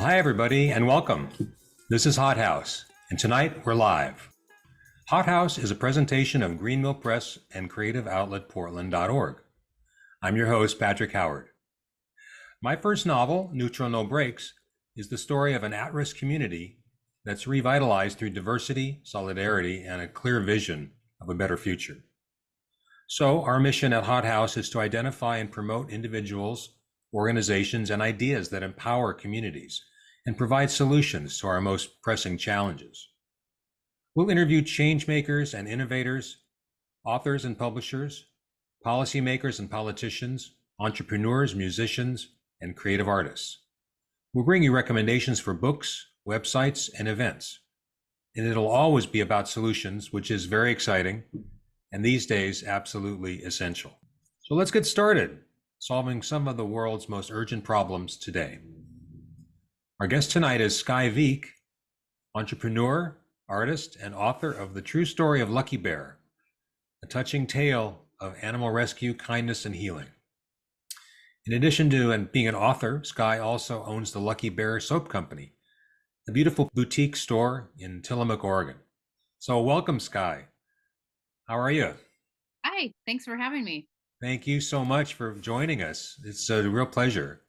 Hi, everybody, and welcome. This is Hot House, and tonight we're live. Hot House is a presentation of Greenville Press and CreativeOutletPortland.org. I'm your host, Patrick Howard. My first novel, Neutral No Breaks, is the story of an at-risk community that's revitalized through diversity, solidarity, and a clear vision of a better future. So our mission at Hot House is to identify and promote individuals, organizations, and ideas that empower communities and provide solutions to our most pressing challenges. We'll interview change makers and innovators, authors and publishers, policymakers and politicians, entrepreneurs, musicians, and creative artists. We'll bring you recommendations for books, websites, and events. And it'll always be about solutions, which is very exciting, and these days, absolutely essential. So let's get started solving some of the world's most urgent problems today. Our guest tonight is Sky Veek, entrepreneur, artist, and author of The True Story of Lucky Bear, a touching tale of animal rescue, kindness, and healing. In addition to being an author, Sky also owns the Lucky Bear Soap Company, a beautiful boutique store in Tillamook, Oregon. So welcome, Sky. How are you? Hi, thanks for having me. Thank you so much for joining us. It's a real pleasure.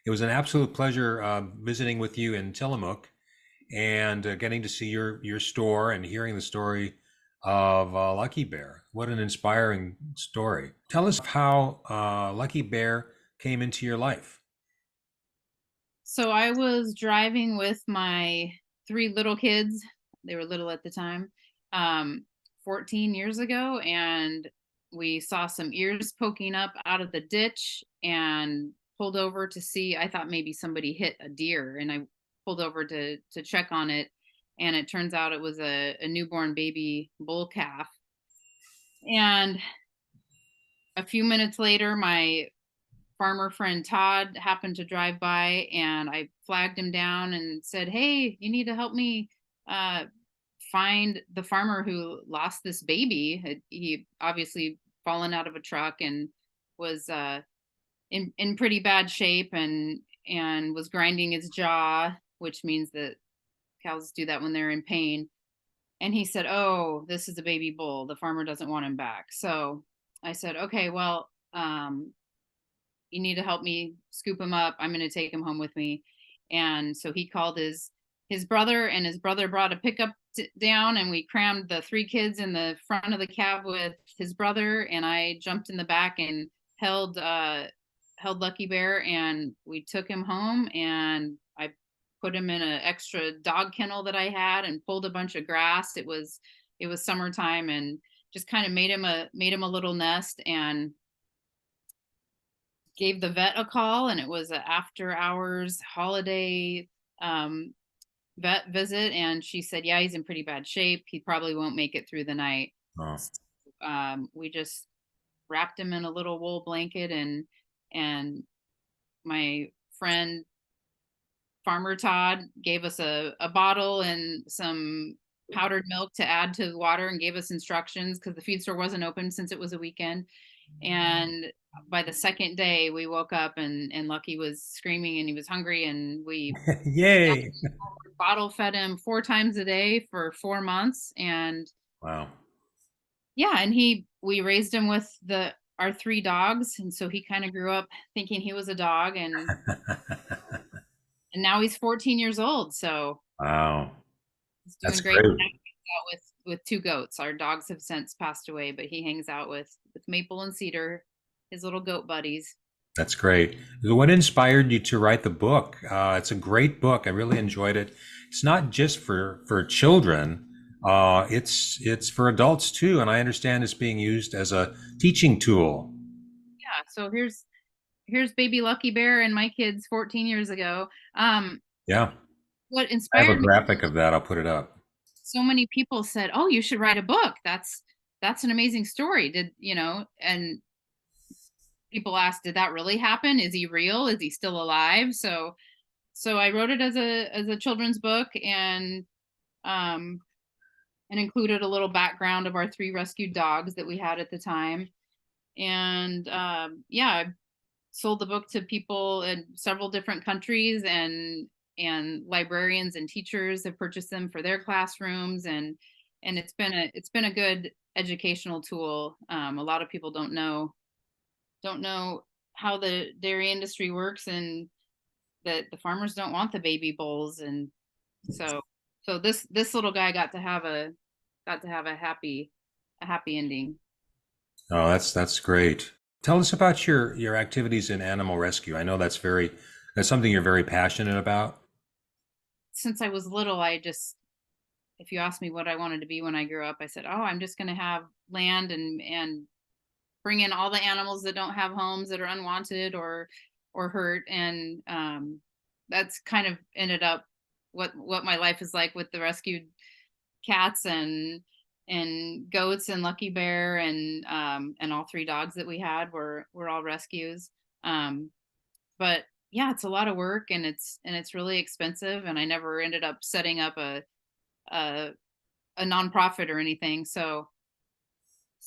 It was an absolute pleasure visiting with you in Tillamook and getting to see your store and hearing the story of Lucky Bear. What an inspiring story. Tell us how Lucky Bear came into your life. So I was driving with my three little kids. They were little at the time, 14 years ago, and we saw some ears poking up out of the ditch and pulled over to see. I thought maybe somebody hit a deer, and I pulled over to check on it, and it turns out it was a newborn baby bull calf. And a few minutes later, my farmer friend Todd happened to drive by, and I flagged him down and said, "Hey, you need to help me uh, find the farmer who lost this baby. He obviously fallen out of a truck and was in pretty bad shape and was grinding his jaw, which means that cows do that when they're in pain." And he said, "Oh, this is a baby bull. The farmer doesn't want him back." So I said, "Okay, well, you need to help me scoop him up. I'm going to take him home with me." And so he called his brother, and his brother brought a pickup down, and we crammed the three kids in the front of the cab with his brother, and I jumped in the back and held Lucky Bear, and we took him home, and I put him in an extra dog kennel that I had and pulled a bunch of grass. It was summertime, and just kind of made him a little nest, and gave the vet a call, and it was an after hours holiday vet visit, and she said, "Yeah, he's in pretty bad shape. He probably won't make it through the night." Oh, So, we just wrapped him in a little wool blanket, and my friend Farmer Todd gave us a bottle and some powdered milk to add to the water, and gave us instructions because the feed store wasn't open since it was a weekend. And by the second day, we woke up, and Lucky was screaming and he was hungry, and we yay. bottle fed him 4 times a day for 4 months. And Wow. yeah, and we raised him with our three dogs, and so he kind of grew up thinking he was a dog, and now he's 14 years old, so Wow. he's That's doing great. great. Now he hangs out with two goats. Our dogs have since passed away, but he hangs out with Maple and Cedar, his little goat buddies. That's great. What inspired you to write the book? It's a great book. I really enjoyed it. It's not just for children. It's for adults too, and I understand it's being used as a teaching tool. Yeah, so here's baby Lucky Bear and my kids 14 years ago. Yeah, What I have a inspired me, graphic of that. I'll put it up. so many people said, "Oh, you should write a book. That's an amazing story." And people asked, "Did that really happen? Is he real? Is he still alive?" So I wrote it as a children's book, um and included a little background of our three rescued dogs that we had at the time. And yeah, I sold the book to people in several different countries, and and librarians and teachers have purchased them for their classrooms, and it's been a good educational tool. A lot of people don't know how the dairy industry works, and that the farmers don't want the baby bulls, and so this little guy got to have a happy ending. Oh, that's great. Tell us about your activities in animal rescue. I know that's something you're very passionate about. Since I was little, if you asked me what I wanted to be when I grew up, I said, "Oh, I'm just going to have land and bring in all the animals that don't have homes, that are unwanted or hurt." And that's kind of ended up what my life is like, with the rescued cats and goats and Lucky Bear, and all three dogs that we had were all rescues. But yeah, it's a lot of work, and it's really expensive, and I never ended up setting up a a nonprofit or anything. So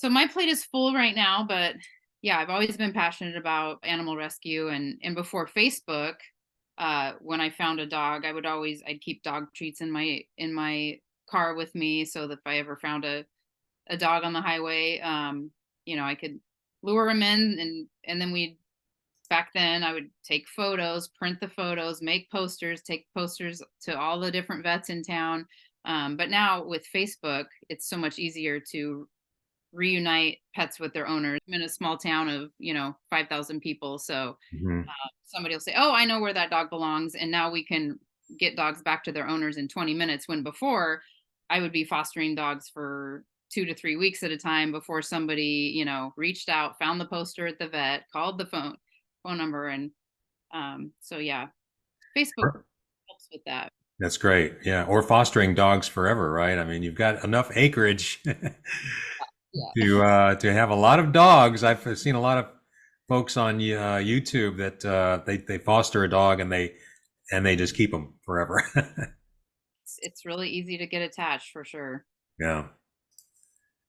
my plate is full right now, but yeah, I've always been passionate about animal rescue, and before Facebook, when I found a dog, I'd keep dog treats in my car with me, so that if I ever found a dog on the highway, I could lure him in, and then back then I would take photos, print the photos, make posters, take posters to all the different vets in town. But now with Facebook, it's so much easier to reunite pets with their owners. I'm in a small town of 5,000 people, so Mhm. somebody will say, "Oh, I know where that dog belongs," and now we can get dogs back to their owners in 20 minutes. When before, I would be fostering dogs for 2 to 3 weeks at a time before somebody reached out, found the poster at the vet, called the phone number, and so yeah, Facebook helps with that. That's great. Yeah. Or fostering dogs forever, right? I mean, you've got enough acreage Yeah. to have a lot of dogs. I've seen a lot of folks on YouTube that they foster a dog and they just keep them forever. It's really easy to get attached, for sure. Yeah.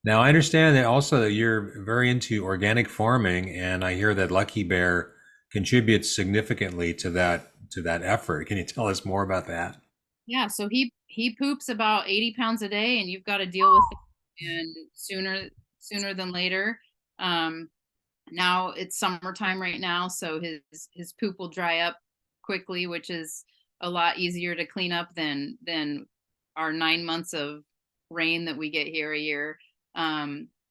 Now I understand that also that you're very into organic farming, and I hear that Lucky Bear contributes significantly to that effort. Can you tell us more about that? Yeah, so he poops about 80 pounds a day, and you've got to deal with it, and sooner than later. Um, Now it's summertime right now, so his poop will dry up quickly, which is a lot easier to clean up than our 9 months of rain that we get here a year.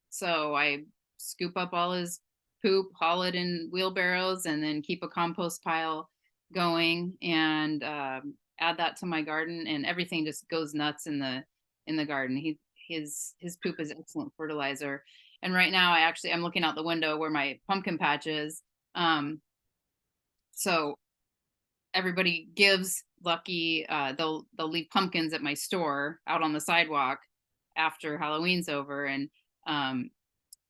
So I scoop up all his poop, haul it in wheelbarrows, and then keep a compost pile going, and add that to my garden, and everything just goes nuts in the garden. His poop is excellent fertilizer. And right now, I'm looking out the window where my pumpkin patch is. Um, so everybody gives Lucky. They'll leave pumpkins at my store out on the sidewalk after Halloween's over, um,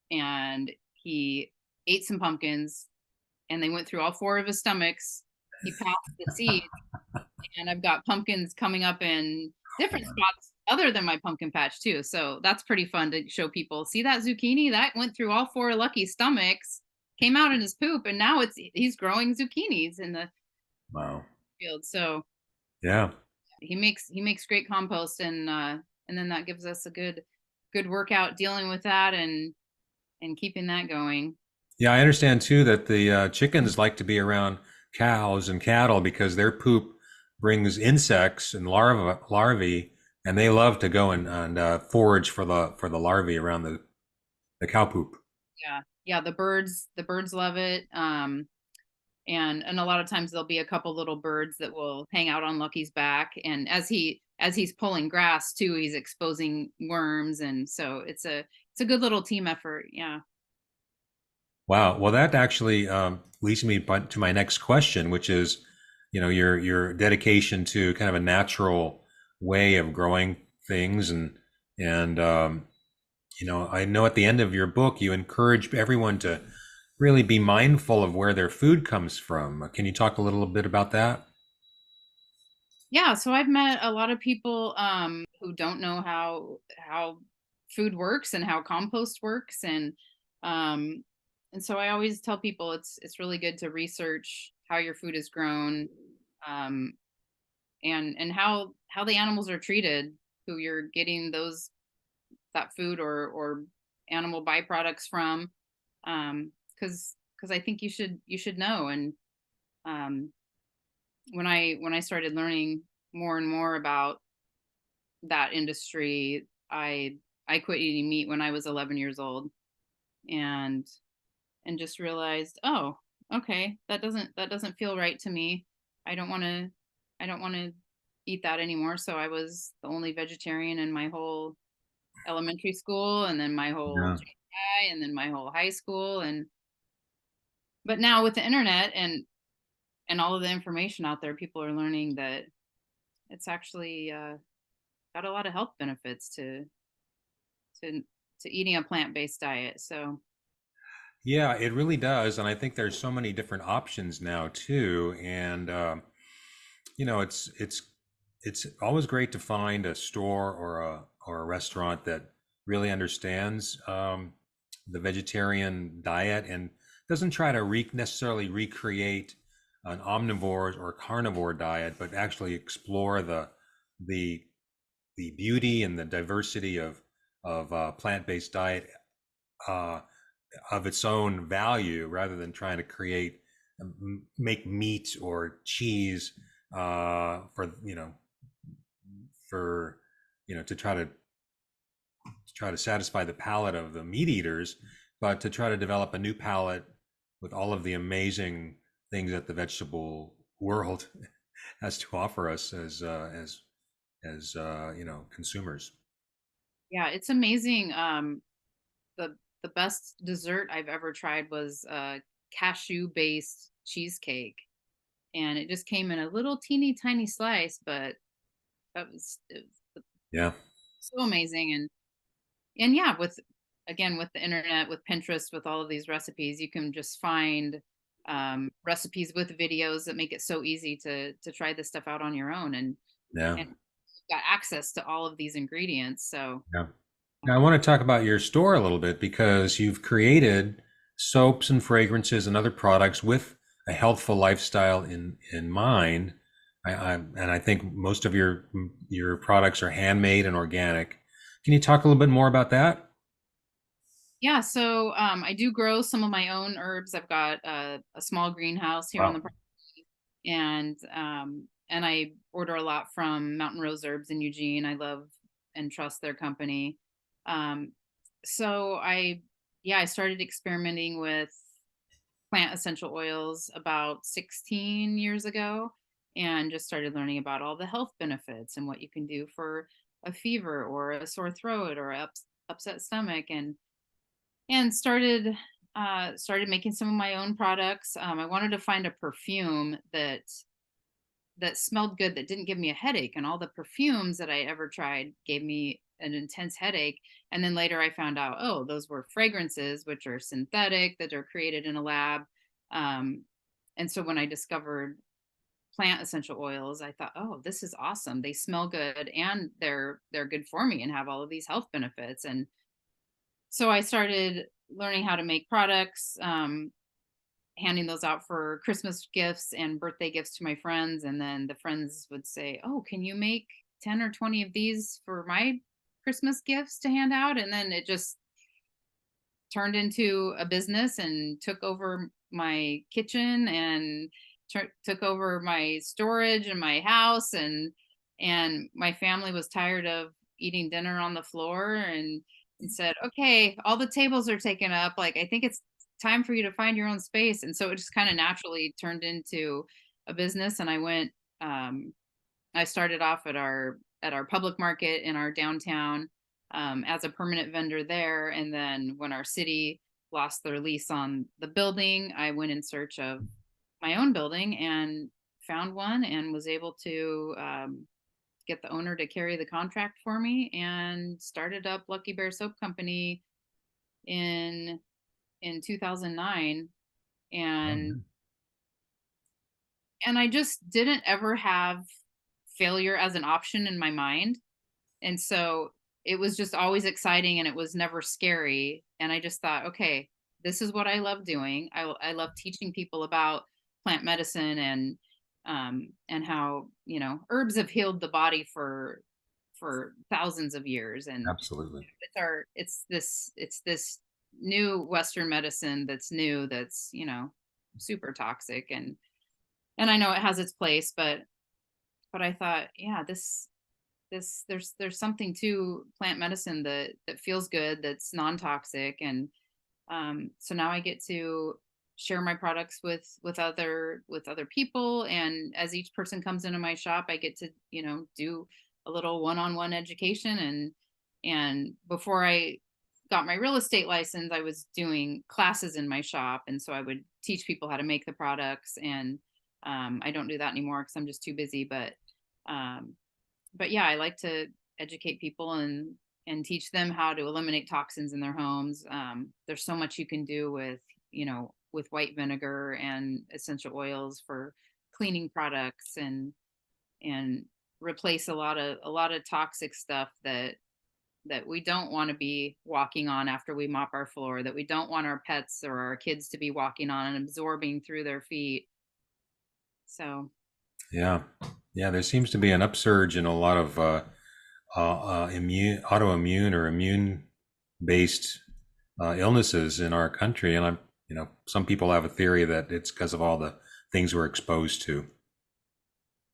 and he ate some pumpkins, and they went through all four of his stomachs. He passed the seeds, and I've got pumpkins coming up in different spots other than my pumpkin patch too. So that's pretty fun to show people. See that zucchini that went through all four Lucky's stomachs, came out in his poop, and now he's growing zucchinis in the Wow. field. So Yeah. he makes great compost, and then that gives us a good workout dealing with that, and keeping that going. Yeah, I understand too that the chickens like to be around cows and cattle because their poop brings insects and larvae, and they love to go and forage for the larvae around the cow poop. Yeah, yeah. The birds love it. And a lot of times there'll be a couple little birds that will hang out on Lucky's back, and as he's pulling grass too, he's exposing worms, and so it's a good little team effort. Yeah. Wow. Well, that actually leads me to my next question, which is, your dedication to kind of a natural way of growing things, and I know at the end of your book you encourage everyone to really be mindful of where their food comes from. Can you talk a little bit about that? Yeah, so I've met a lot of people who don't know how food works and how compost works, um and so I always tell people it's really good to research how your food is grown, um and how the animals are treated, who you're getting those that food or animal byproducts from, because I think you should know. And um, when I started learning more and more about that industry, I quit eating meat when I was 11 years old, and just realized, oh, okay, that doesn't feel right to me. I don't want to I don't want to eat that anymore. So I was the only vegetarian in my whole elementary school, and then my whole Yeah. junior high, and then my whole high school. And but now with the internet and all of the information out there, people are learning that it's actually got a lot of health benefits to to eating a plant-based diet. So Yeah, it really does. And I think there's so many different options now too. And it's always great to find a store or a restaurant that really understands the vegetarian diet and doesn't try to necessarily recreate an omnivore or carnivore diet, but actually explore the the beauty and the diversity of plant-based diet uh, of its own value, rather than trying to make meat or cheese for for to try to satisfy the palate of the meat eaters, but to try to develop a new palate with all of the amazing things that the vegetable world has to offer us as consumers. yeah, it's amazing. The best dessert I've ever tried was cashew based cheesecake, and it just came in a little teeny tiny slice, but it was Yeah. so amazing. And yeah, with again with the internet, with Pinterest, with all of these recipes, you can just find recipes with videos that make it so easy to try this stuff out on your own, Yeah. and you've got access to all of these ingredients. So Yeah. Now, I want to talk about your store a little bit because you've created soaps and fragrances and other products with a healthful lifestyle in mind. And I think most of your products are handmade and organic. Can you talk a little bit more about that? yeah, so I do grow some of my own herbs. I've got a small greenhouse here on the Wow. property, and I order a lot from Mountain Rose Herbs in Eugene. I love and trust their company. Um, so I started experimenting with plant essential oils about 16 years ago, and just started learning about all the health benefits and what you can do for a fever or a sore throat or upset stomach, and started making some of my own products. I wanted to find a perfume that smelled good, that didn't give me a headache, and all the perfumes that I ever tried gave me an intense headache. And then later I found out, oh, those were fragrances, which are synthetic, that are created in a lab. um, and so when I discovered plant essential oils, I thought, oh, this is awesome. They smell good and they're good for me and have all of these health benefits. And so I started learning how to make products, handing those out for Christmas gifts and birthday gifts to my friends. And then the friends would say, oh, can you make 10 or 20 of these for my Christmas gifts to hand out? And then it just turned into a business and took over my kitchen and took over my storage in my house. And my family was tired of eating dinner on the floor, and said, okay, all the tables are taken up, like, I think it's time for you to find your own space. And so it just kind of naturally turned into a business. And um I started off at our public market in our downtown, as a permanent vendor there. And then when our city lost their lease on the building, I went in search of my own building and found one, and was able to get the owner to carry the contract for me, and started up Lucky Bear Soap Company in 2009. and Mhm. and I just didn't ever have failure as an option in my mind. And so it was just always exciting, and it was never scary. And I just thought, okay, this is what I love doing. I love teaching people about plant medicine and how, herbs have healed the body for thousands of years. And Absolutely. it's this new Western medicine that's new, that's, super toxic. And I know it has its place, but I thought, yeah, there's something to plant medicine that feels good, that's non-toxic. And so now I get to share my products with other people, and as each person comes into my shop, I get to, do a little one-on-one education. And before I got my real estate license, I was doing classes in my shop, and so I would teach people how to make the products. And I don't do that anymore because I'm just too busy. Um, but yeah, I like to educate people and teach them how to eliminate toxins in their homes. There's so much you can do with white vinegar and essential oils for cleaning products, and replace a lot of toxic stuff that we don't want to be walking on after we mop our floor, that we don't want our pets or our kids to be walking on and absorbing through their feet. So Yeah. Yeah. There seems to be an upsurge in a lot of autoimmune or immune based illnesses in our country. And some people have a theory that it's because of all the things we're exposed to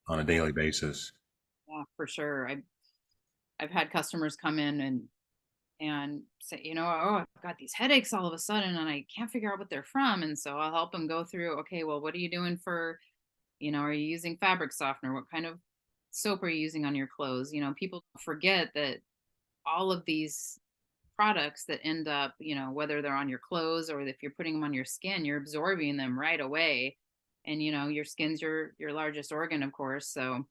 on a daily basis. yeah, for sure. I've had customers come in and say, oh, I've got these headaches all of a sudden and I can't figure out what they're from. And so I'll help them go through, okay, well, what are you doing for, are you using fabric softener? What kind of soap are you using on your clothes? People forget that all of these products that end up, whether they're on your clothes or if you're putting them on your skin, you're absorbing them right away. And, your skin's your largest organ, of course. So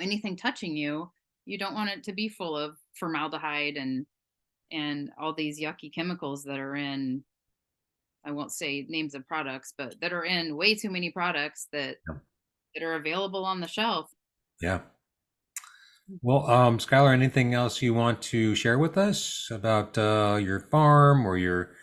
anything touching you, you don't want it to be full of formaldehyde and all these yucky chemicals that are in, I won't say names of products, but that are in way too many products Yeah. that are available on the shelf. Yeah. Well, Skylar, anything else you want to share with us about your farm or your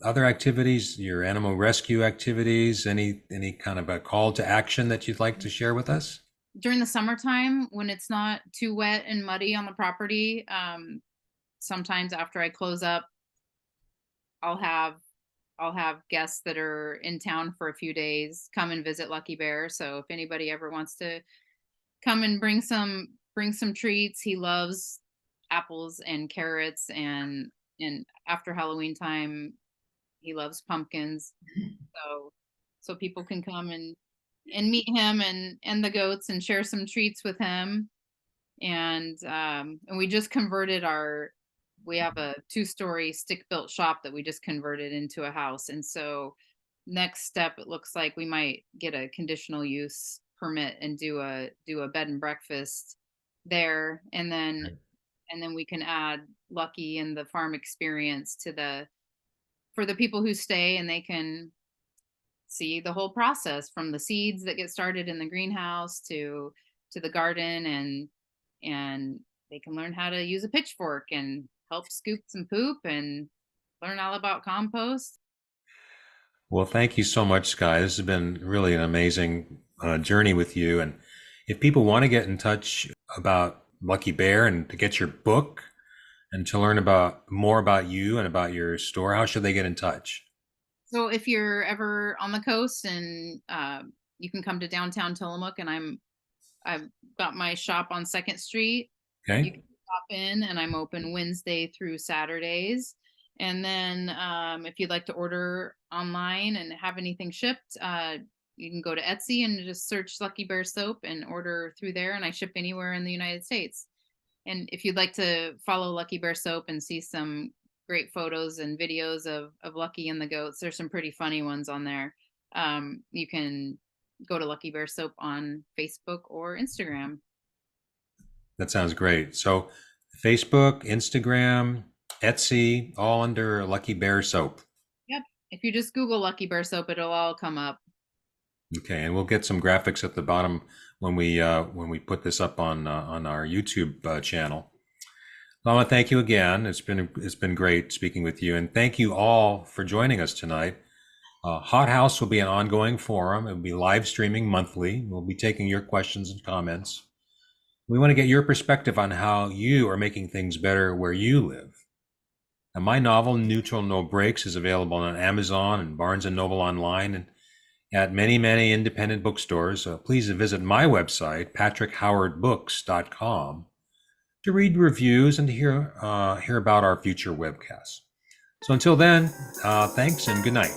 other activities, your animal rescue activities? Any kind of a call to action that you'd like to share with us? During the summertime, when it's not too wet and muddy on the property, sometimes after I close up, I'll have I'll have guests that are in town for a few days come and visit Lucky Bear. So if anybody ever wants to come and bring some treats, he loves apples and carrots, and after Halloween time, he loves pumpkins. So people can come and meet him and the goats and share some treats with him. And we just converted we have a 2-story stick built shop that we just converted into a house. And so next step, it looks like we might get a conditional use permit and do a bed and breakfast there. And then we can add Lucky and the farm experience for the people who stay, and they can see the whole process from the seeds that get started in the greenhouse to the garden, and they can learn how to use a pitchfork and help scoop some poop and learn all about compost. Well, thank you so much, Sky. This has been really an amazing journey with you. And if people want to get in touch about Lucky Bear and to get your book and to learn about more about you and about your store, how should they get in touch? So if you're ever on the coast, and you can come to downtown Tillamook, and I've got my shop on Second Street. You Okay. can stop in, and I'm open Wednesday through Saturdays. And then if you'd like to order online and have anything shipped, you can go to Etsy and just search Lucky Bear Soap and order through there. And I ship anywhere in the United States. And if you'd like to follow Lucky Bear Soap and see some great photos and videos of Lucky and the goats, there's some pretty funny ones on there. You can go to Lucky Bear Soap on Facebook or Instagram. That sounds great. So Facebook, Instagram, Etsy, all under Lucky Bear Soap. Yep. If you just Google Lucky Bear Soap, it'll all come up. Okay, and we'll get some graphics at the bottom when we put this up on our YouTube channel. I want to thank you again. It's been great speaking with you, and thank you all for joining us tonight. Hot House will be an ongoing forum. It will be live streaming monthly. We'll be taking your questions and comments. We want to get your perspective on how you are making things better where you live. Now, my novel, Neutral No Breaks, is available on Amazon and Barnes & Noble online and at many, many independent bookstores. Please visit my website, patrickhowardbooks.com, to read reviews and to hear about our future webcasts. So until then, thanks and good night.